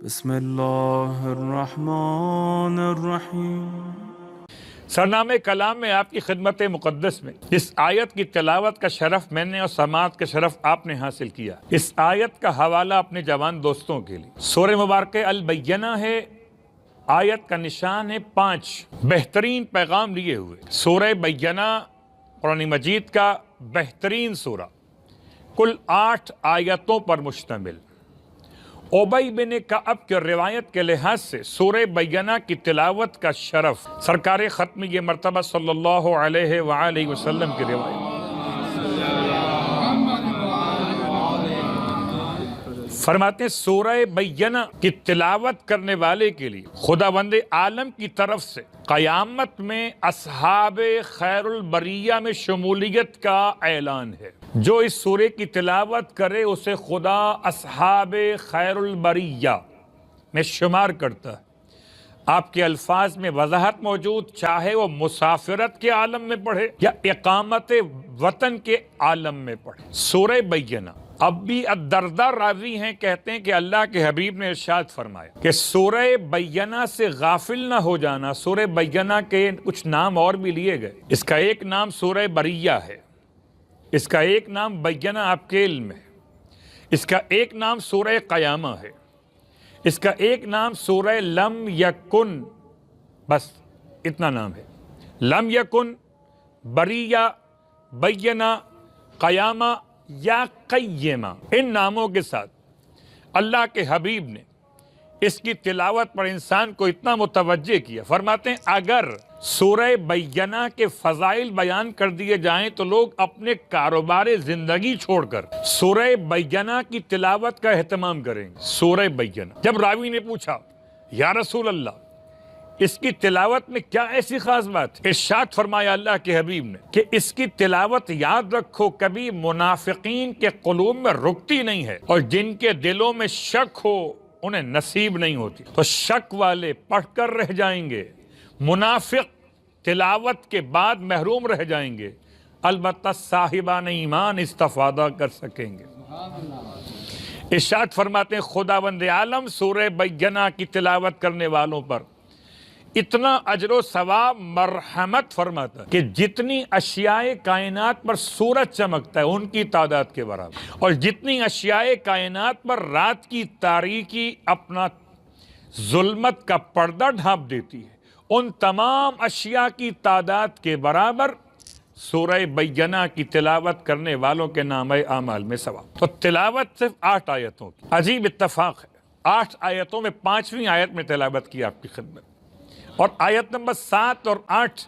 بسم اللہ الرحمن الرحیم۔ سرنامہ کلام میں آپ کی خدمت مقدس میں اس آیت کی تلاوت کا شرف میں نے اور سماعت کا شرف آپ نے حاصل کیا۔ اس آیت کا حوالہ اپنے جوان دوستوں کے لیے سورہ مبارکہ البینہ ہے۔ آیت کا نشان ہے 5 بہترین پیغام لیے ہوئے۔ سورہ بینہ قرآن مجید کا بہترین سورہ، کل 8 آیتوں پر مشتمل۔ ابی بن کعب کے روایت کے لحاظ سے سورہ بینہ کی تلاوت کا شرف سرکار ختم یہ مرتبہ صلی اللہ علیہ وآلہ وسلم کی روایت۔ فرماتے ہیں سورہ بینہ کی تلاوت کرنے والے کے لیے خداوند عالم کی طرف سے قیامت میں اصحاب خیر البریہ میں شمولیت کا اعلان ہے۔ جو اس سورے کی تلاوت کرے اسے خدا اصحاب خیر البریہ میں شمار کرتا ہے۔ آپ کے الفاظ میں وضاحت موجود، چاہے وہ مسافرت کے عالم میں پڑھے یا اقامت وطن کے عالم میں پڑھے۔ سورہ بینہ اب بھی الدرداء راوی ہیں، کہتے ہیں کہ اللہ کے حبیب نے ارشاد فرمایا کہ سورہ بینہ سے غافل نہ ہو جانا۔ سورہ بینہ کے کچھ نام اور بھی لیے گئے، اس کا ایک نام سورہ بریہ ہے، اس کا ایک نام بینہ آپ کے علم ہے، اس کا ایک نام سورہ قیامہ ہے، اس کا ایک نام سورہ لم یکن، بس اتنا نام ہے۔ لم یکن، بریہ، بینہ، قیامہ یا قیمہ، ان ناموں کے ساتھ اللہ کے حبیب نے اس کی تلاوت پر انسان کو اتنا متوجہ کیا۔ فرماتے ہیں اگر سورہ بینہ کے فضائل بیان کر دیے جائیں تو لوگ اپنے کاروبار زندگی چھوڑ کر سورہ بینہ کی تلاوت کا اہتمام کریں گے۔ سورہ بینہ، جب راوی نے پوچھا یا رسول اللہ اس کی تلاوت میں کیا ایسی خاص بات ہے، ارشاد فرمایا اللہ کے حبیب نے کہ اس کی تلاوت یاد رکھو کبھی منافقین کے قلوب میں رکتی نہیں ہے، اور جن کے دلوں میں شک ہو انہیں نصیب نہیں ہوتی۔ تو شک والے پڑھ کر رہ جائیں گے، منافق تلاوت کے بعد محروم رہ جائیں گے، البتہ صاحبان ایمان استفادہ کر سکیں گے۔ ارشاد فرماتے ہیں خداوند عالم سورہ بینہ کی تلاوت کرنے والوں پر اتنا اجر و ثواب مرحمت فرماتا ہے کہ جتنی اشیاء کائنات پر سورج چمکتا ہے ان کی تعداد کے برابر، اور جتنی اشیاء کائنات پر رات کی تاریکی اپنا ظلمت کا پردہ ڈھانپ دیتی ہے ان تمام اشیاء کی تعداد کے برابر سورہ بینہ کی تلاوت کرنے والوں کے نامہ اعمال میں ثواب۔ تو تلاوت صرف 8 آیتوں کی، عجیب اتفاق ہے، 8 آیتوں میں 5ویں آیت میں تلاوت کی آپ کی خدمت، اور آیت نمبر 7 اور 8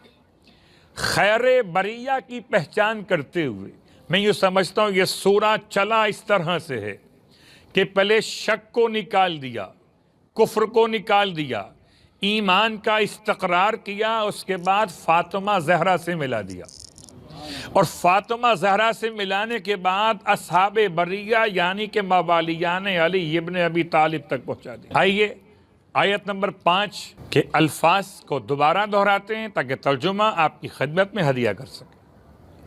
خیر بریہ کی پہچان کرتے ہوئے میں یہ سمجھتا ہوں یہ سورہ چلا اس طرح سے ہے کہ پہلے شک کو نکال دیا، کفر کو نکال دیا، ایمان کا استقرار کیا، اس کے بعد فاطمہ زہرا سے ملا دیا، اور فاطمہ زہرا سے ملانے کے بعد اصحاب بریہ یعنی کہ موالیان علی ابن ابی طالب تک پہنچا دیا۔ آئیے آیت نمبر 5 کے الفاظ کو دوبارہ دہراتے ہیں تاکہ ترجمہ آپ کی خدمت میں ہدیہ کر سکے۔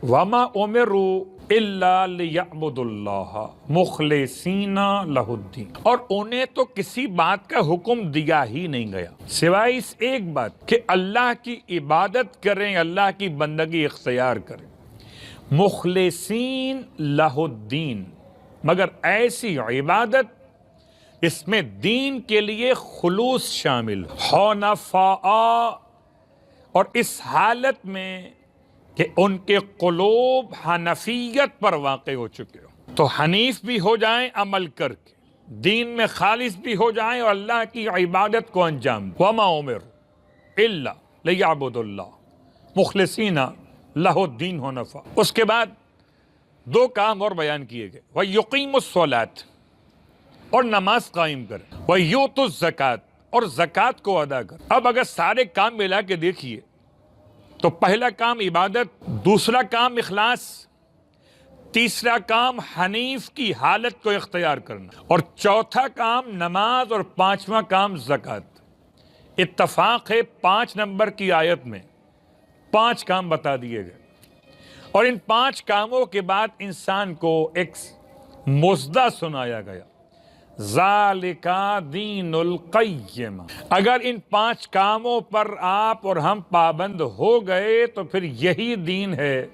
وَمَا أُمِرُوا إِلَّا لِيَعْبُدُوا اللَّهَ مُخْلِصِينَ لَهُ الدِّينَ، اور انہیں تو کسی بات کا حکم دیا ہی نہیں گیا سوائے اس ایک بات کہ اللہ کی عبادت کریں، اللہ کی بندگی اختیار کریں، مخلصین لہ الدین، مگر ایسی عبادت اس میں دین کے لیے خلوص شامل، حنفاء، اور اس حالت میں کہ ان کے قلوب حنفیت پر واقع ہو چکے ہو، تو حنیف بھی ہو جائیں عمل کر کے، دین میں خالص بھی ہو جائیں اور اللہ کی عبادت کو انجام دیں۔ وَمَا أُمِرُوا إِلَّا لِيَعْبُدُوا اللَّهَ مُخْلِصِينَ لَهُ الدِّينَ حُنَفَاءَ۔ اس کے بعد 2 کام اور بیان کیے گئے، وَيُقِيمُوا الصَّلَاةَ، اور نماز قائم کریں، وَيُؤْتُوا الزَّكَاةَ، اور زکوٰۃ کو ادا کریں۔ اب اگر سارے کام ملا کے دیکھیے تو پہلا کام عبادت، دوسرا کام اخلاص، تیسرا کام حنیف کی حالت کو اختیار کرنا، اور چوتھا کام نماز، اور 5واں کام زکوٰۃ۔ اتفاق ہے 5 نمبر کی آیت میں 5 کام بتا دیے گئے، اور ان 5 کاموں کے بعد انسان کو ایک مژدہ سنایا گیا، ذالک دین القیم. اگر ان 5 کاموں پر آپ اور ہم پابند ہو گئے تو پھر یہی دین ہے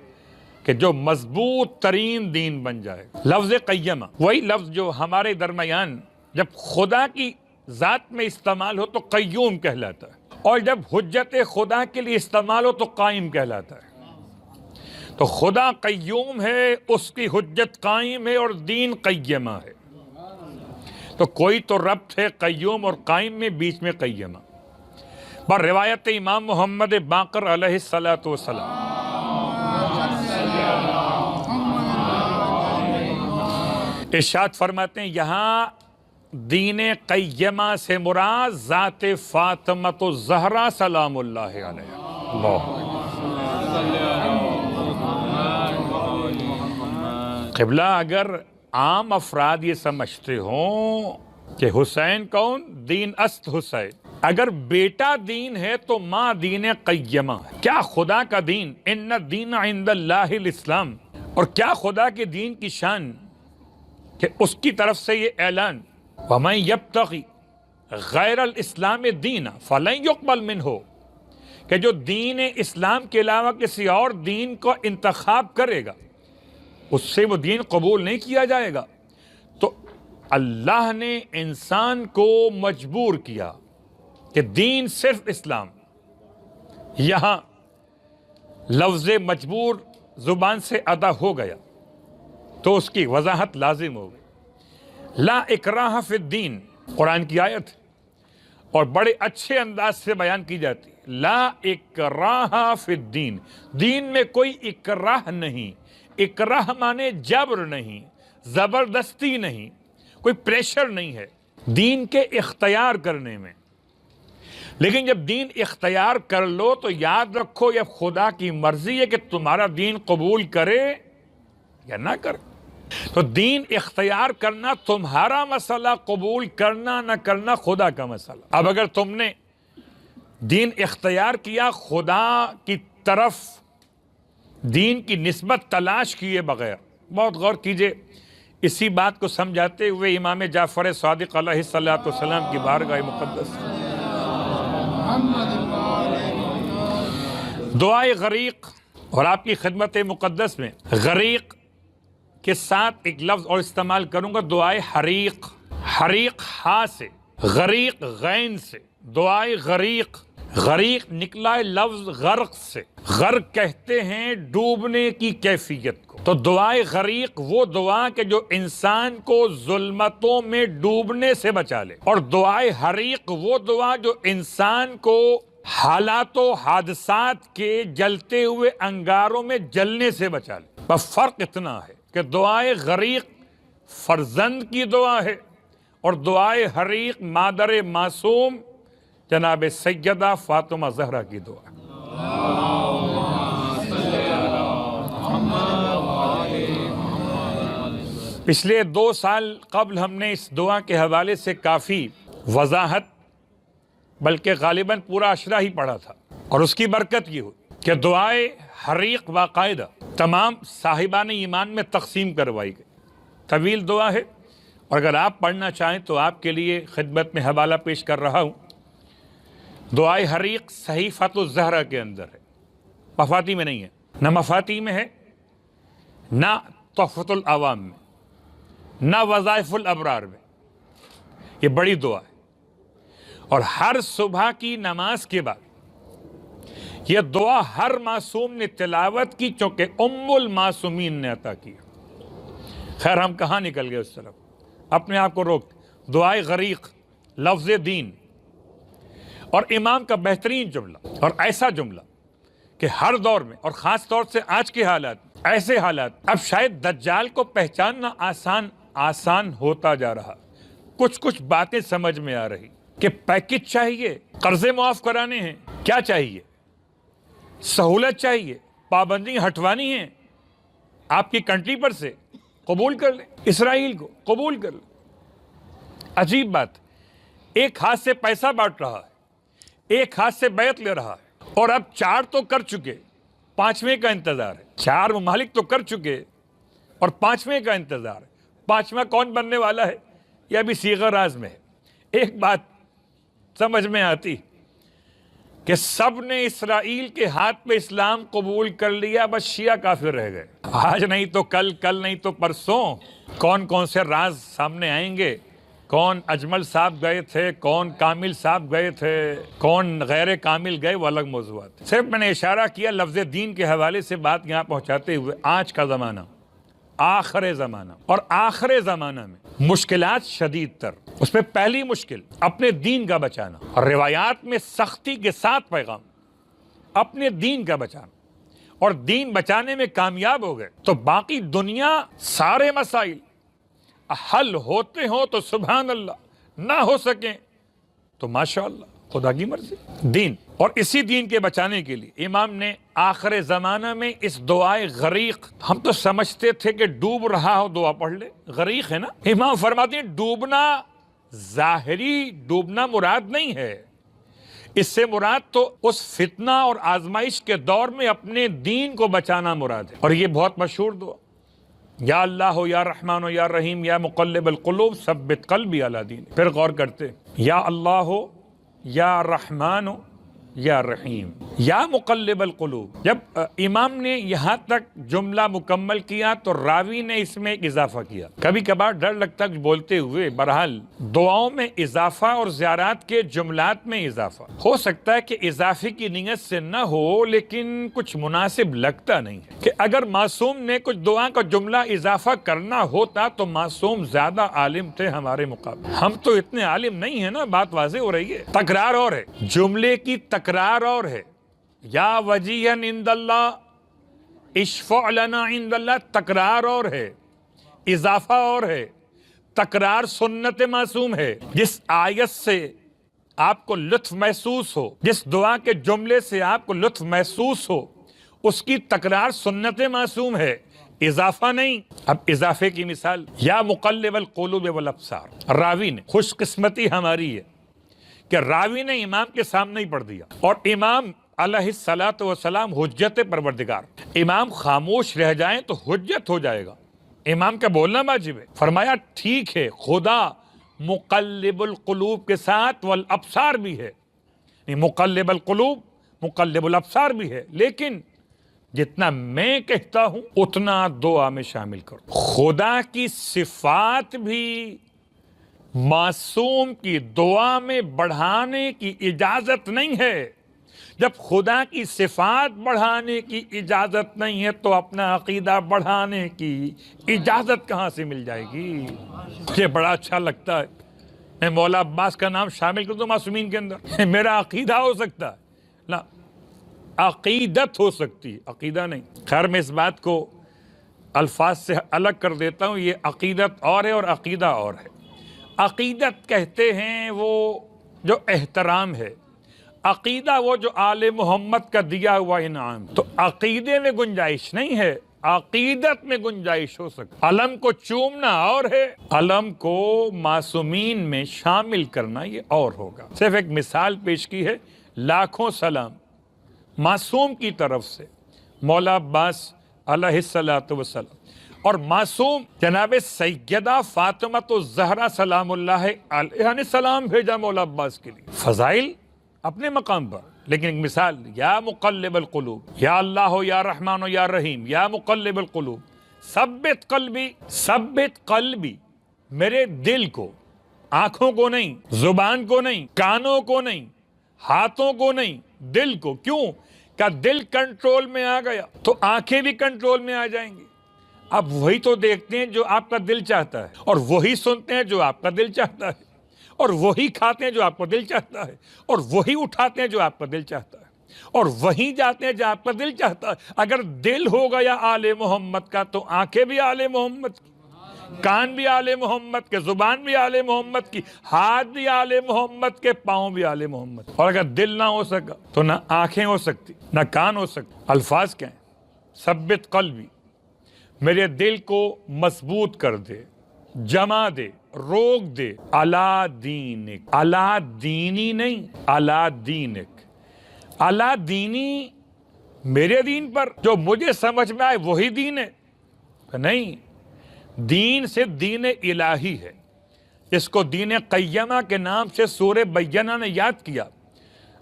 کہ جو مضبوط ترین دین بن جائے. لفظ قیمہ وہی لفظ جو ہمارے درمیان جب خدا کی ذات میں استعمال ہو تو قیوم کہلاتا ہے، اور جب حجت خدا کے لیے استعمال ہو تو قائم کہلاتا ہے. تو خدا قیوم ہے، اس کی حجت قائم ہے، اور دین قیمہ ہے. تو کوئی تو ربط ہے قیوم اور قائم میں، بیچ میں قیمہ. پر روایت امام محمد باقر علیہ الصلاۃ والسلام ارشاد فرماتے ہیں یہاں دین قیمہ سے مراد ذات فاطمۃ الزہرا سلام اللہ علیہ. اللہ قبلہ اگر عام افراد یہ سمجھتے ہوں کہ حسین کون؟ دین است حسین. اگر بیٹا دین ہے تو ماں دین قیمہ ہے. کیا خدا کا دین؟ ان الدین عند اللہ الاسلام. اور کیا خدا کے دین کی شان کہ اس کی طرف سے یہ اعلان وَمَن يَبْتَغِ غَيْرَ الْإِسْلَامِ دِينًا فَلَن يُقْبَلْ مِنْهُ، کہ جو دین اسلام کے علاوہ کسی اور دین کو انتخاب کرے گا اس سے وہ دین قبول نہیں کیا جائے گا. تو اللہ نے انسان کو مجبور کیا کہ دین صرف اسلام. یہاں لفظ مجبور زبان سے ادا ہو گیا تو اس کی وضاحت لازم ہو گئی. لا اکراہ فی الدین قرآن کی آیت اور بڑے اچھے انداز سے بیان کی جاتی. لا اکراہ فی الدین، دین میں کوئی اکراہ نہیں. اکراہ مانے جبر نہیں، زبردستی نہیں، کوئی پریشر نہیں ہے دین کے اختیار کرنے میں. لیکن جب دین اختیار کر لو تو یاد رکھو یہ خدا کی مرضی ہے کہ تمہارا دین قبول کرے یا نہ کرے. تو دین اختیار کرنا تمہارا مسئلہ، قبول کرنا نہ کرنا خدا کا مسئلہ. اب اگر تم نے دین اختیار کیا خدا کی طرف دین کی نسبت تلاش کیے بغیر، بہت غور کیجئے اسی بات کو سمجھاتے ہوئے امام جعفر صادق علیہ السلام کی بارگاہ مقدس دعائے غریق، اور آپ کی خدمت مقدس میں غریق کے ساتھ ایک لفظ اور استعمال کروں گا، دعائے حریق. حریق ہا سے، غریق غین سے. دعائے غریق، غریق نکلا ہے لفظ غرق سے. غرق کہتے ہیں ڈوبنے کی کیفیت کو. تو دعائے غریق وہ دعا کہ جو انسان کو ظلمتوں میں ڈوبنے سے بچا لے، اور دعائے حریق وہ دعا جو انسان کو حالات و حادثات کے جلتے ہوئے انگاروں میں جلنے سے بچا لے. بس فرق اتنا ہے کہ دعائے غریق فرزند کی دعا ہے اور دعائے حریق مادر معصوم جناب سیدہ فاطمہ زہرا کی دعا ہے. پچھلے 2 سال قبل ہم نے اس دعا کے حوالے سے کافی وضاحت بلکہ غالباً پورا عشرہ ہی پڑھا تھا، اور اس کی برکت یہ ہوئی کہ دعائے حریق باقاعدہ تمام صاحبان ایمان میں تقسیم کروائی گئی. طویل دعا ہے، اور اگر آپ پڑھنا چاہیں تو آپ کے لیے خدمت میں حوالہ پیش کر رہا ہوں. دعائے حریق صحیفۃ الزہرا کے اندر ہے، مفاتی میں نہیں ہے. نہ مفاتی میں ہے، نہ تحفۃ العوام میں، نہ وظائف الابرار میں. یہ بڑی دعا ہے، اور ہر صبح کی نماز کے بعد یہ دعا ہر معصوم نے تلاوت کی، چونکہ ام المعصومین نے عطا کی. خیر ہم کہاں نکل گئے اس طرف، اپنے آپ کو روک. دعائے غریق لفظ دین، اور امام کا بہترین جملہ، اور ایسا جملہ کہ ہر دور میں اور خاص طور سے آج کے حالات، ایسے حالات اب شاید دجال کو پہچاننا آسان ہوتا جا رہا. کچھ باتیں سمجھ میں آ رہی کہ پیکج چاہیے، قرضے معاف کرانے ہیں، کیا چاہیے، سہولت چاہیے، پابندی ہٹوانی ہے آپ کی کنٹری پر سے، قبول کر لیں اسرائیل کو، قبول کر لیں. عجیب بات، ایک ہاتھ سے پیسہ بانٹ رہا ہے، ایک ہاتھ سے بیعت لے رہا ہے، اور اب 4 تو کر چکے، 5ویں کا انتظار ہے. 4 ممالک تو کر چکے اور 5ویں کا انتظار ہے. 5واں کون بننے والا ہے یا ابھی صیغہ راز میں ہے؟ ایک بات سمجھ میں آتی کہ سب نے اسرائیل کے ہاتھ پہ اسلام قبول کر لیا، بس شیعہ کافر رہ گئے۔ آج نہیں تو کل، کل نہیں تو پرسوں کون کون سے راز سامنے آئیں گے، کون اجمل صاحب گئے تھے، کون کامل صاحب گئے تھے، کون غیر کامل گئے، وہ الگ موضوعات۔ صرف میں نے اشارہ کیا لفظ دین کے حوالے سے بات یہاں پہنچاتے ہوئے، آج کا زمانہ آخر زمانہ، اور آخر زمانہ میں مشکلات شدید تر، اس میں پہلی مشکل اپنے دین کا بچانا، اور روایات میں سختی کے ساتھ پیغام اپنے دین کا بچانا، اور دین بچانے میں کامیاب ہو گئے تو باقی دنیا سارے مسائل حل ہوتے ہوں تو سبحان اللہ، نہ ہو سکیں تو ماشاءاللہ، خدا کی مرضی۔ دین، اور اسی دین کے بچانے کے لیے امام نے آخر زمانہ میں اس دعائے غریق، ہم تو سمجھتے تھے کہ ڈوب رہا ہو دعا پڑھ لے، غریق ہے نا، امام فرماتے ہیں ڈوبنا ظاہری ڈوبنا مراد نہیں ہے، اس سے مراد تو اس فتنہ اور آزمائش کے دور میں اپنے دین کو بچانا مراد ہے۔ اور یہ بہت مشہور دعا، یا اللہ ہو یا رحمان ہو یا رحیم یا مقلب القلوب ثبت قلبی علی دین۔ پھر غور کرتے، یا اللہ ہو یا رحمان ہو یا رحیم یا مقلب القلوب۔ جب امام نے یہاں تک جملہ مکمل کیا تو راوی نے اس میں ایک اضافہ کیا۔ کبھی کبھار ڈر لگتا ہے بولتے ہوئے، بہرحال دعاؤں میں اضافہ اور زیارات کے جملات میں اضافہ ہو سکتا ہے کہ اضافے کی نیت سے نہ ہو، لیکن کچھ مناسب لگتا نہیں ہے کہ اگر معصوم نے کچھ دعا کا جملہ اضافہ کرنا ہوتا تو معصوم زیادہ عالم تھے ہمارے مقابلے، ہم تو اتنے عالم نہیں ہیں نا، بات واضح ہو رہی ہے۔ تکرار اور ہے، جملے کی تکرار اور ہے، یا وجیہن عند اللہ اشفع لنا عند اللہ، تکرار اور ہے، اضافہ اور ہے۔ تکرار سنت معصوم ہے، جس آیت سے آپ کو لطف محسوس ہو، جس دعا کے جملے سے آپ کو لطف محسوس ہو، اس کی تکرار سنت معصوم ہے، اضافہ نہیں۔ اب اضافے کی مثال، یا مقلب القلوب والابصار، راوی نے، خوش قسمتی ہماری ہے کہ راوی نے امام کے سامنے ہی پڑھ دیا، اور امام علیہ الصلاۃ والسلام حجت پروردگار، امام خاموش رہ جائیں تو حجت ہو جائے گا، امام کا بولنا واجب ہے۔ فرمایا ٹھیک ہے، خدا مقلب القلوب کے ساتھ والابصار بھی ہے، مقلب القلوب مقلب الابصار بھی ہے، لیکن جتنا میں کہتا ہوں اتنا دعا میں شامل کرو۔ خدا کی صفات بھی معصوم کی دعا میں بڑھانے کی اجازت نہیں ہے۔ جب خدا کی صفات بڑھانے کی اجازت نہیں ہے تو اپنا عقیدہ بڑھانے کی اجازت کہاں سے مل جائے گی؟ مجھے بڑا اچھا لگتا ہے میں مولا عباس کا نام شامل کر دوں معصومین کے اندر، میرا عقیدہ ہو سکتا ہے، لا، عقیدت ہو سکتی ہے، عقیدہ نہیں۔ خیر میں اس بات کو الفاظ سے الگ کر دیتا ہوں، یہ عقیدت اور ہے اور عقیدہ اور ہے۔ عقیدت کہتے ہیں وہ جو احترام ہے، عقیدہ وہ جو آل محمد کا دیا ہوا انعام۔ تو عقیدے میں گنجائش نہیں ہے، عقیدت میں گنجائش ہو سکتی۔ علم کو چومنا اور ہے، علم کو معصومین میں شامل کرنا یہ اور ہوگا۔ صرف ایک مثال پیش کی ہے، لاکھوں سلام معصوم کی طرف سے مولا عباس علیہ الصلاۃ والسلام، اور معصوم جناب سیدہ فاطمہ الزہرا سلام اللہ علیہ نے سلام بھیجا مولا عباس کے لیے۔ فضائل اپنے مقام پر، لیکن ایک مثال، یا مقلب القلوب، یا اللہ ہو یا رحمان ہو یا رحیم یا مقلب القلوب ثبت قلبی، ثبت قلبی، میرے دل کو، آنکھوں کو نہیں، زبان کو نہیں، کانوں کو نہیں، ہاتھوں کو نہیں، دل کو۔ کیوں کہ دل کنٹرول میں آ گیا تو آنکھیں بھی کنٹرول میں آ جائیں گی۔ اب وہی تو دیکھتے ہیں جو آپ کا دل چاہتا ہے، اور وہی سنتے ہیں جو آپ کا دل چاہتا ہے، اور وہی کھاتے ہیں جو آپ کا دل چاہتا ہے، اور وہی اٹھاتے ہیں جو آپ کا دل چاہتا ہے، اور وہی جاتے ہیں جو آپ کا دل چاہتا ہے۔ اگر دل ہو گیا آل محمد کا تو آنکھیں بھی آل محمد کی، کان بھی آل محمد کے، زبان بھی آل محمد کی، ہاتھ بھی آل محمد کے، پاؤں بھی آل محمد۔ اور اگر دل نہ ہو سکا تو نہ آنکھیں ہو سکتی، نہ کان ہو سکتی۔ الفاظ کیا ہیں؟ ثبت قلبی، میرے دل کو مضبوط کر دے، جما دے، روک دے، علا دینک، علا دینی نہیں، علا دینک، علا دینی میرے دین پر، جو مجھے سمجھ میں آئے وہی دین ہے؟ نہیں، دین سے دین الہی ہے، اس کو دین قیمہ کے نام سے سورہ بینہ نے یاد کیا،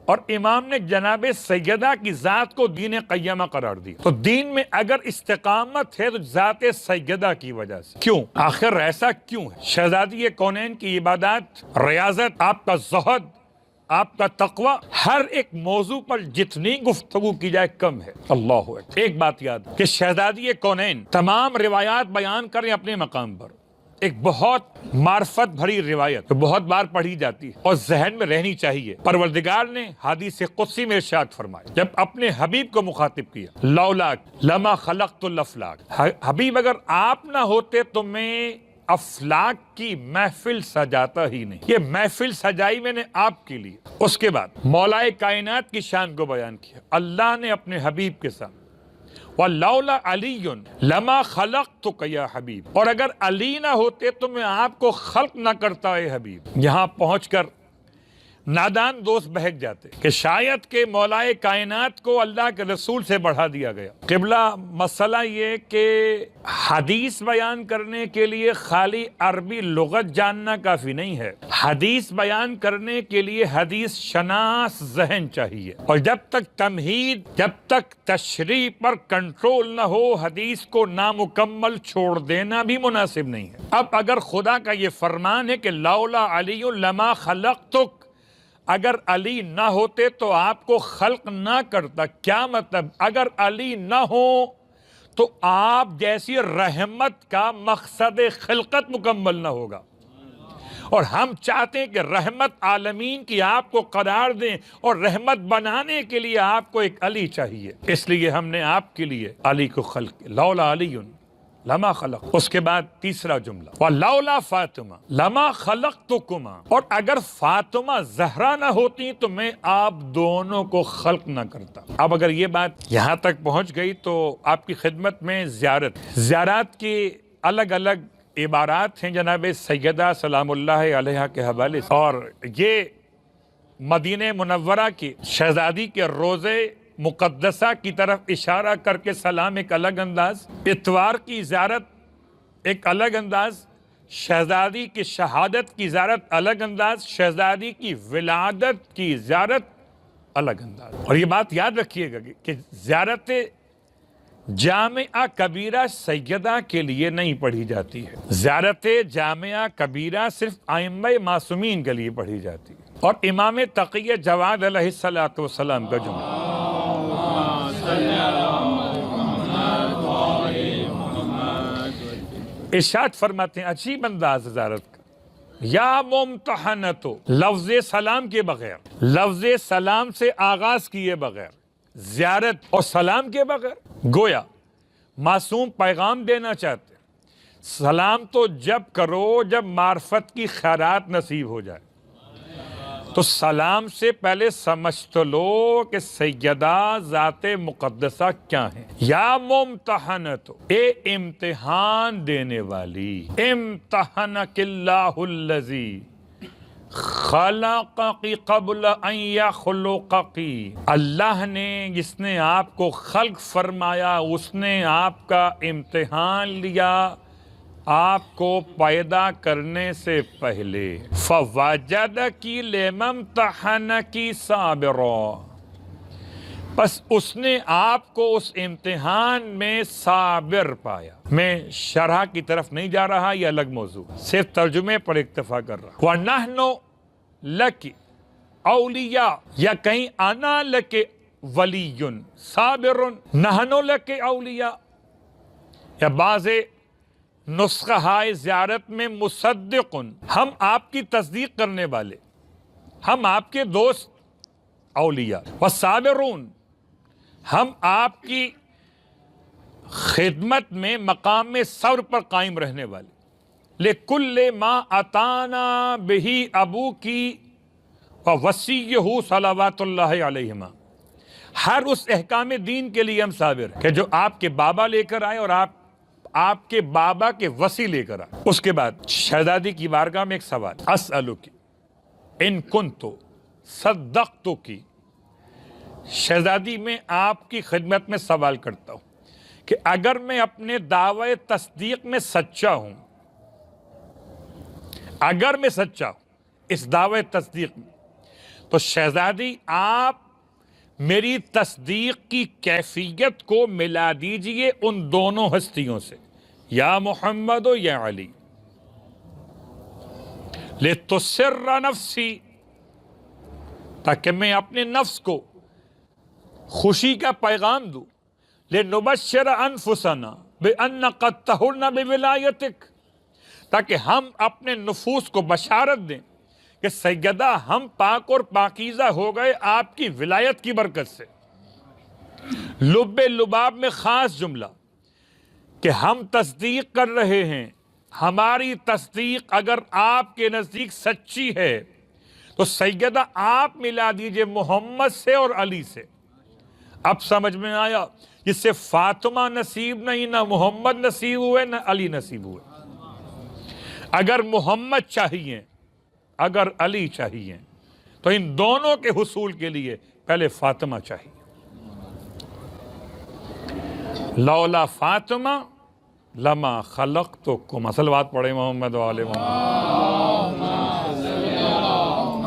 اور امام نے جناب سیدہ کی ذات کو دین قیمہ قرار دیا۔ تو دین میں اگر استقامت ہے تو ذات سیدہ کی وجہ سے۔ کیوں؟ آخر ایسا کیوں ہے؟ شہزادی کونین کی عبادات، ریاضت، آپ کا زہد، آپ کا تقوی، ہر ایک موضوع پر جتنی گفتگو کی جائے کم ہے۔ اللہ اکبر۔ ایک بات یاد کہ شہزادی کونین تمام روایات بیان کریں اپنے مقام پر، ایک بہت معرفت بھری روایت تو بہت بار پڑھی جاتی ہے اور ذہن میں رہنی چاہیے۔ پروردگار نے حدیث قدسی میں ارشاد فرمایا، جب اپنے حبیب کو مخاطب کیا، لولاک لما خلقت الافلاک، حبیب اگر آپ نہ ہوتے تو میں افلاک کی محفل سجاتا ہی نہیں۔ یہ محفل سجائی میں نے آپ کے لیے۔ اس کے بعد مولا کائنات کی شان کو بیان کیا، اللہ نے اپنے حبیب کے ساتھ، وَلَوْلَا عَلِيٌّ لَمَا خَلَقْتُكَ يَا حبیب، اور اگر علی نہ ہوتے تو میں آپ کو خلق نہ کرتا اے حبیب۔ یہاں پہنچ کر نادان دوست بہک جاتے کہ شاید کہ مولا کائنات کو اللہ کے رسول سے بڑھا دیا گیا۔ قبلہ مسئلہ یہ کہ حدیث بیان کرنے کے لیے خالی عربی لغت جاننا کافی نہیں ہے، حدیث بیان کرنے کے لیے حدیث شناس ذہن چاہیے، اور جب تک تمہید، جب تک تشریح پر کنٹرول نہ ہو، حدیث کو نامکمل چھوڑ دینا بھی مناسب نہیں ہے۔ اب اگر خدا کا یہ فرمان ہے کہ لولا علی لما خلقتک، اگر علی نہ ہوتے تو آپ کو خلق نہ کرتا، کیا مطلب؟ اگر علی نہ ہو تو آپ جیسی رحمت کا مقصد خلقت مکمل نہ ہوگا، اور ہم چاہتے ہیں کہ رحمت عالمین کی آپ کو قرار دیں، اور رحمت بنانے کے لیے آپ کو ایک علی چاہیے، اس لیے ہم نے آپ کے لیے علی کو خلق کیا، لولا علی لما خلق۔ اس کے بعد تیسرا جملہ، وَلَوْلَا فاطمہ لما خلقتکما، اور اگر فاطمہ زہرا نہ ہوتی تو میں آپ دونوں کو خلق نہ کرتا۔ اب اگر یہ بات یہاں تک پہنچ گئی تو آپ کی خدمت میں زیارات کی الگ الگ عبارات ہیں جناب سیدہ سلام اللہ علیہ کے حوالے سے، اور یہ مدینہ منورہ کی شہزادی کے روزے مقدسہ کی طرف اشارہ کر کے سلام ایک الگ انداز، اتوار کی زیارت ایک الگ انداز، شہزادی کی شہادت کی زیارت الگ انداز، شہزادی کی ولادت کی زیارت الگ انداز۔ اور یہ بات یاد رکھیے گا کہ زیارت جامعہ کبیرہ سیدہ کے لیے نہیں پڑھی جاتی ہے، زیارت جامعہ کبیرہ صرف ائمہ معصومین کے لیے پڑھی جاتی ہے۔ اور امام تقی جواد علیہ السلام کا جملہ، ارشاد فرماتے ہیں عجیب انداز زیارت کا، یا ممتحنتو، لفظ سلام کے بغیر، لفظ سلام سے آغاز کیے بغیر، زیارت اور سلام کے بغیر، گویا معصوم پیغام دینا چاہتے ہیں، سلام تو جب کرو جب معرفت کی خیرات نصیب ہو جائے، تو سلام سے پہلے سمجھ تو لو کہ سیدہ ذات مقدسہ کیا ہیں۔ یا ممتحنتو، اے امتحان دینے والی، امتحنک اللہ الذی خلقکی قبل ان یخلقکی، اللہ نے جس نے آپ کو خلق فرمایا اس نے آپ کا امتحان لیا آپ کو پیدا کرنے سے پہلے، فوجدکی لممتحنکی صابرا، بس اس نے آپ کو اس امتحان میں صابر پایا۔ میں شرح کی طرف نہیں جا رہا، یہ الگ موضوع، صرف ترجمے پر اکتفا کر رہا۔ وَنَحْنُ لَكِ اولیاء، یا کہیں انا لَكِ وَلِيٌّ صابر، نحن لَكِ اولیاء، یا بعض نسخہ زیارت میں مصدق، ہم آپ کی تصدیق کرنے والے، ہم آپ کے دوست اولیاء، والصابرون، ہم آپ کی خدمت میں مقام صبر پر قائم رہنے والے، لِكُلِّ مَا أَتَانَا بِهِ أَبُوكِ وَوَصِيُّهُ صلوات اللہ علیہما، ہر اس احکام دین کے لیے ہم صابر ہیں کہ جو آپ کے بابا لے کر آئے اور آپ کے بابا کے وصی لے کر آئے۔ اس کے بعد شہزادی کی بارگاہ میں ایک سوال، اسألک ان کنتو صدقتکی، شہزادی میں آپ کی خدمت میں سوال کرتا ہوں کہ اگر میں اپنے دعوی تصدیق میں سچا ہوں، اگر میں سچا ہوں اس دعوے تصدیق میں، تو شہزادی آپ میری تصدیق کی کیفیت کو ملا دیجئے ان دونوں ہستیوں سے، یا محمد و یا علی، لِتُسِرَّ نَفْسِي، تاکہ میں اپنے نفس کو خوشی کا پیغام دوں، لِنُبَشِّرَ أَنفُسَنَا بِأَنَّ قَدْ طَهُرْنَ بِوِلَایَتِكَ، تاکہ ہم اپنے نفوس کو بشارت دیں کہ سیدہ ہم پاک اور پاکیزہ ہو گئے آپ کی ولایت کی برکت سے۔ لب لباب میں خاص جملہ کہ ہم تصدیق کر رہے ہیں، ہماری تصدیق اگر آپ کے نزدیک سچی ہے تو سیدہ آپ ملا دیجئے محمد سے اور علی سے۔ اب سمجھ میں آیا، جس سے فاطمہ نصیب نہیں، نہ محمد نصیب ہوئے، نہ علی نصیب ہوئے۔ اگر محمد چاہیے، اگر علی چاہیے، تو ان دونوں کے حصول کے لیے پہلے فاطمہ چاہیے۔ لولا فاطمہ لما خلقتکم، اصل بات پڑھے محمد و آل محمد۔